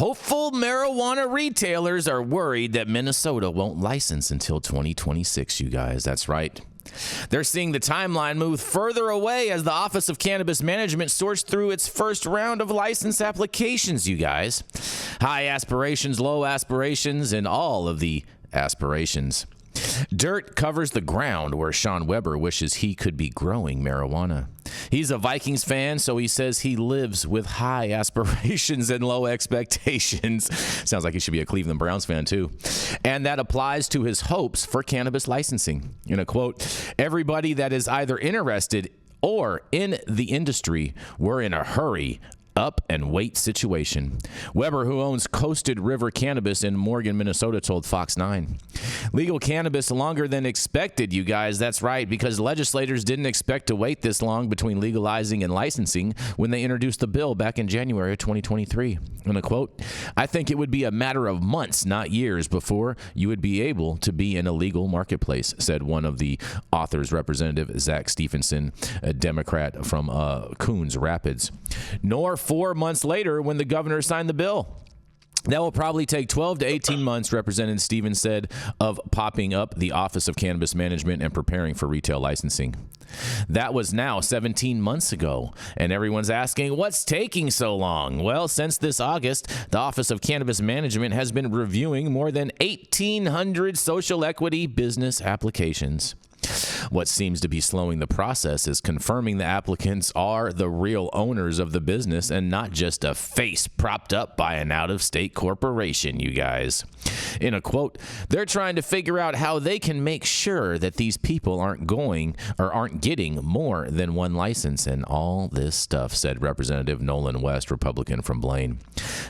hopeful marijuana retailers are worried that Minnesota won't license until 2026, you guys. That's right. They're seeing the timeline move further away as the Office of Cannabis Management sorts through its first round of license applications, you guys. High aspirations, low aspirations, and all of the aspirations. Dirt covers the ground where Sean Weber wishes he could be growing marijuana. He's a Vikings fan, so he says he lives with high aspirations and low expectations. Sounds like he should be a Cleveland Browns fan, too. And that applies to his hopes for cannabis licensing. In a quote, everybody that is either interested or in the industry, we're in a hurry. Up and wait situation. Weber, who owns Coasted River Cannabis in Morgan, Minnesota, told Fox 9. Legal cannabis longer than expected, you guys. That's right, because legislators didn't expect to wait this long between legalizing and licensing when they introduced the bill back in January of 2023. In a quote, I think it would be a matter of months, not years, before you would be able to be in a legal marketplace, said one of the authors, Representative Zach Stephenson, a Democrat from Coons Rapids. Nor 4 months later when the governor signed the bill. That will probably take 12 to 18 months, Representative Stevens said, of popping up the Office of Cannabis Management and preparing for retail licensing. That was now 17 months ago, and everyone's asking, what's taking so long? Well, since this August, the Office of Cannabis Management has been reviewing more than 1,800 social equity business applications. What seems to be slowing the process is confirming the applicants are the real owners of the business and not just a face propped up by an out-of-state corporation, you guys. In a quote, they're trying to figure out how they can make sure that these people aren't getting more than one license and all this stuff, said Representative Nolan West, Republican from Blaine.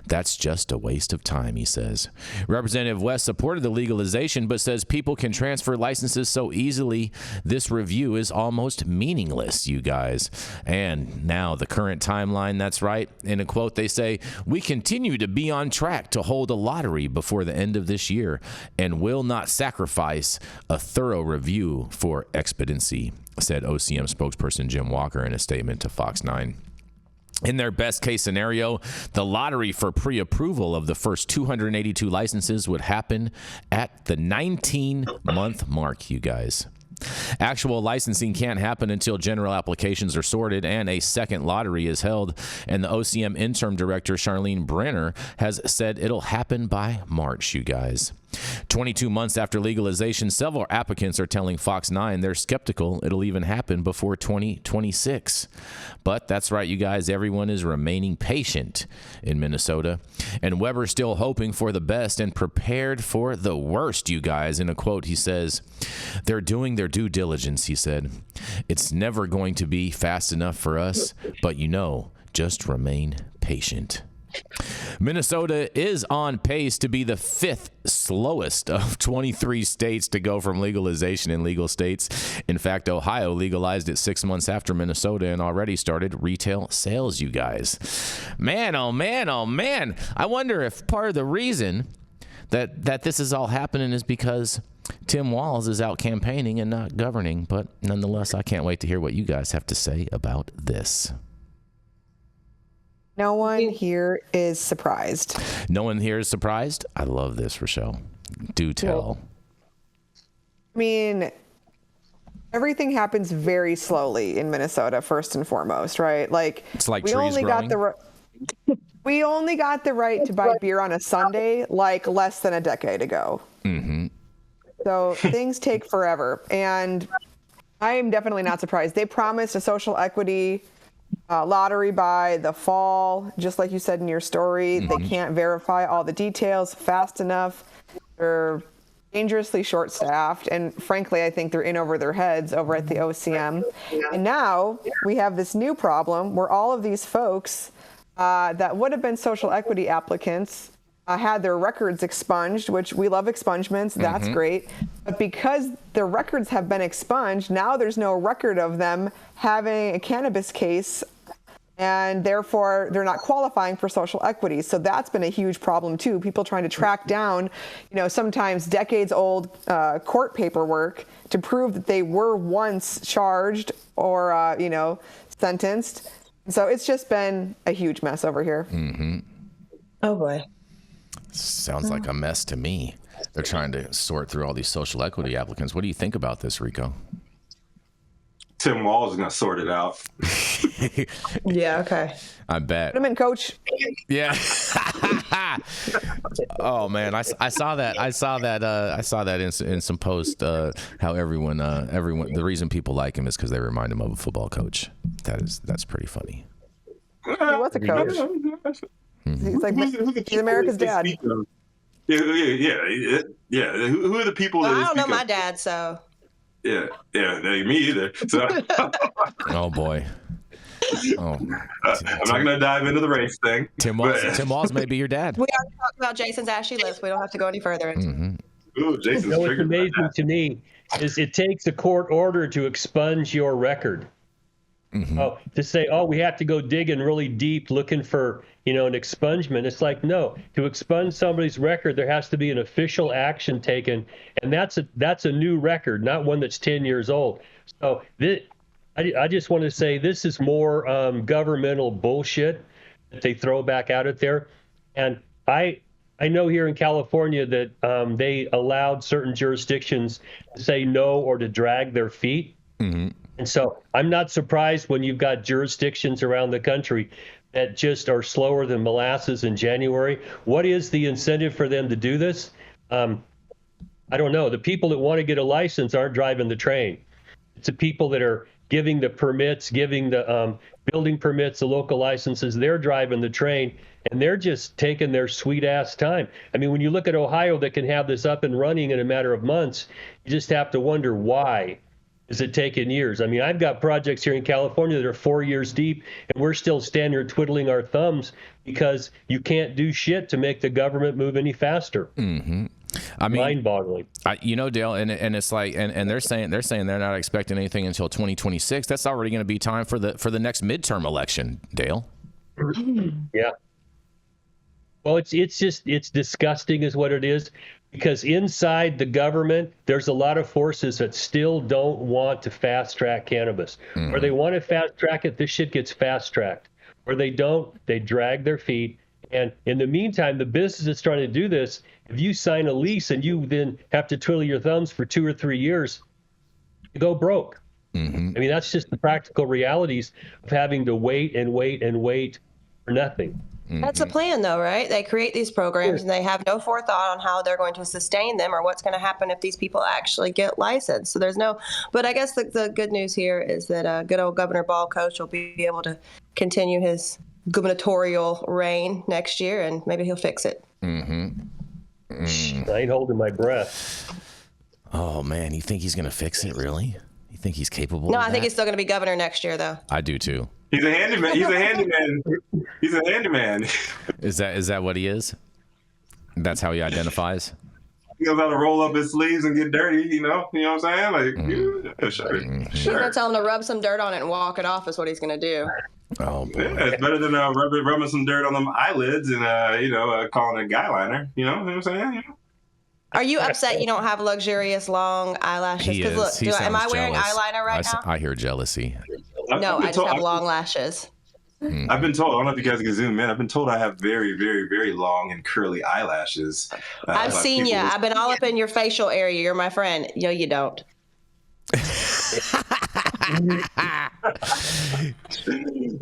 That's just a waste of time, he says. Representative West supported the legalization, but says people can transfer licenses so easily this review is almost meaningless, you guys. And now the current timeline, that's right. In a quote, they say, we continue to be on track to hold a lottery before the end of this year and will not sacrifice a thorough review for expediency, said OCM spokesperson Jim Walker in a statement to Fox 9. In their best case scenario, the lottery for pre-approval of the first 282 licenses would happen at the 19-month mark, you guys. Actual licensing can't happen until general applications are sorted and a second lottery is held. And the OCM interim director, Charlene Brenner, has said it'll happen by March, you guys. 22 months after legalization, several applicants are telling Fox 9 they're skeptical it'll even happen before 2026. But that's right, you guys, everyone is remaining patient in Minnesota. And Weber's still hoping for the best and prepared for the worst, you guys. In a quote, he says, they're doing their due diligence, he said. It's never going to be fast enough for us, but just remain patient. Minnesota is on pace to be the fifth slowest of 23 states to go from legalization in legal states. In fact, Ohio legalized it 6 months after Minnesota and already started retail sales, you guys. Man, oh man, oh man. I wonder if part of the reason that this is all happening is because Tim Walz is out campaigning and not governing. But nonetheless, I can't wait to hear what you guys have to say about this. No one here is surprised. No one here is surprised? I love this, Rachelle. Do tell. I mean, everything happens very slowly in Minnesota, first and foremost, right? Like, it's like we only got the right to buy beer on a Sunday like less than a decade ago. Mm-hmm. So things take forever. And I am definitely not surprised. They promised a social equity lottery by the fall, just like you said in your story. Mm-hmm. They can't verify all the details fast enough. They're dangerously short-staffed, and frankly, I think they're in over their heads over at the OCM. And now we have this new problem where all of these folks that would have been social equity applicants had their records expunged, which we love expungements. That's great. But because their records have been expunged, now there's no record of them having a cannabis case, and therefore they're not qualifying for social equity. So that's been a huge problem too. People trying to track down, sometimes decades old court paperwork to prove that they were once charged or, sentenced. So it's just been a huge mess over here. Mm-hmm. Oh boy. Sounds like a mess to me. They're trying to sort through all these social equity applicants. What do you think about this, Rico? Tim Walz is going to sort it out. Yeah, okay. I bet. Put him in, coach. Yeah. Oh man, I saw that. I saw that in some post. How everyone, the reason people like him is because they remind him of a football coach. That's pretty funny. He was a coach. He's like, he's America's dad. Yeah. Who are the people? Well, that I don't know speak my of? dad, so. Yeah, me either. So Oh boy. Oh, I'm not going to dive into the race thing. Tim Walz may be your dad. We already talked about Jason's ashy list. We don't have to go any further into it. Ooh, Jason's what's triggered by amazing that. to me is it takes a court order to expunge your record. Oh, to say, we have to go digging really deep looking for, an expungement. It's like, no, to expunge somebody's record, there has to be an official action taken. And that's a new record, not one that's 10 years old. So I just want to say this is more governmental bullshit that they throw back out at there. And I know here in California that they allowed certain jurisdictions to say no or to drag their feet. And so I'm not surprised when you've got jurisdictions around the country that just are slower than molasses in January. What is the incentive for them to do this? I don't know. The people that want to get a license aren't driving the train. It's the people that are giving the permits, giving the building permits, the local licenses. They're driving the train, and they're just taking their sweet ass time. I mean, when you look at Ohio that can have this up and running in a matter of months, you just have to wonder why is it taking years. I mean, I've got projects here in California that are 4 years deep, and we're still standing here twiddling our thumbs because you can't do shit to make the government move any faster. I mean, mind-boggling. Dale, and it's like, and they're saying they're not expecting anything until 2026. That's already going to be time for the next midterm election, Dale. Yeah. Well, it's disgusting is what it is, because inside the government, there's a lot of forces that still don't want to fast track cannabis. Or they want to fast track it, this shit gets fast tracked. Or they don't, they drag their feet. And in the meantime, the business that's trying to do this, if you sign a lease and you then have to twiddle your thumbs for 2 or 3 years, you go broke. I mean, that's just the practical realities of having to wait and wait and wait for nothing. That's the plan, though, right? They create these programs and they have no forethought on how they're going to sustain them or what's going to happen if these people actually get licensed. So there's no, but I guess the good news here is that good old Governor Ball Coach will be able to continue his gubernatorial reign next year, and maybe he'll fix it. I ain't holding my breath. Oh man, you think he's gonna fix it? Really? You think he's capable? No, of I think that? he's still going to be governor next year, though. I do too. He's a handyman. He's a handyman. Is that what he is? That's how he identifies. He knows how to roll up his sleeves and get dirty. You know what I'm saying? Like, yeah, sure. He's going to tell him to rub some dirt on it and walk it off is what he's going to do. Oh boy. Yeah, it's better than rubbing some dirt on them eyelids and calling it guy liner. You know what I'm saying? Are you upset you don't have luxurious long eyelashes? He is. Look, He am I sounds wearing jealous. eyeliner right now? I hear jealousy. No, I just have long lashes. I've been told, I don't know if you guys can zoom in, I've been told I have very, very, very long and curly eyelashes. I've seen you. I've been all up in your facial area. You're my friend. No, you don't.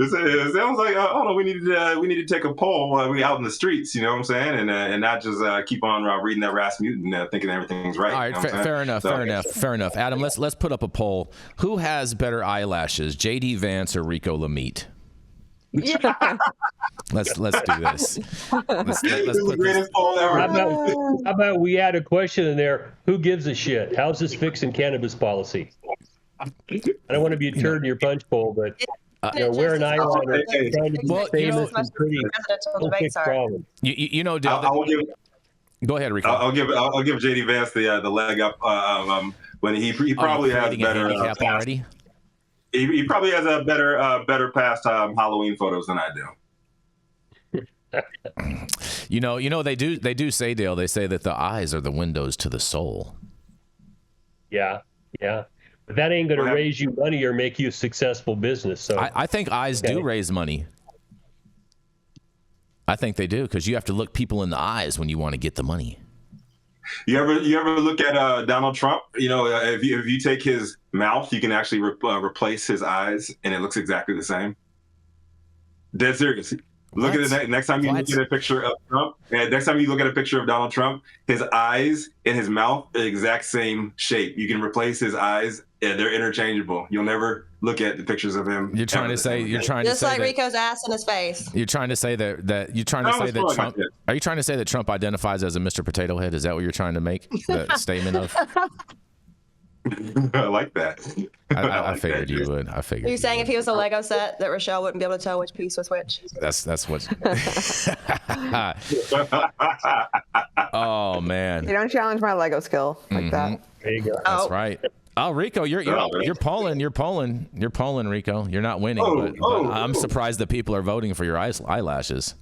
It sounds like we need to take a poll while we out in the streets. You know what I'm saying, and not just keep on reading that Rasmussen thinking everything's right. All right, you know what I'm fair saying? enough. Adam, let's put up a poll. Who has better eyelashes, JD Vance or Rico Lamitte? Yeah. Let's do this. Let's This is the put this. greatest poll ever. How about we add a question in there? Who gives a shit? How's this fixing cannabis policy? I don't want to be a turd in your punch bowl, but wearing eyeliner, trying to be Well, famous and pretty, Presidential don't debates fix are. problems. You know, Dale, I'll give go ahead, Rico. I'll give JD Vance the leg up when he probably has creating a better handicap already. he probably has a better past Halloween photos than I do. You know they do say, Dale, they say that the eyes are the windows to the soul. Yeah. But that ain't going to raise you money or make you a successful business. So I think eyes do raise money. I think they do, because you have to look people in the eyes when you want to get the money. You ever look at Donald Trump? You know, if you take his mouth, you can actually replace his eyes, and it looks exactly the same. Dead serious. Look at it next time you look at a picture of Trump. Next time you look at a picture of Donald Trump, his eyes and his mouth are the exact same shape. You can replace his eyes. Yeah, they're interchangeable. You'll never look at the pictures of him. You're trying to say just like Rico's ass in his face. You're trying to say that Trump. Are you trying to say that Trump identifies as a Mr. Potato Head? Is that what you're trying to make that statement of? I like that. I figured you would. I figured. Are you saying if he was a Lego set that Rachelle wouldn't be able to tell which piece was which? That's what. Oh man! You don't challenge my Lego skill like that. There you go. That's right. Oh, Rico, you're polling, Rico. You're not winning, but I'm surprised that people are voting for your eyelashes.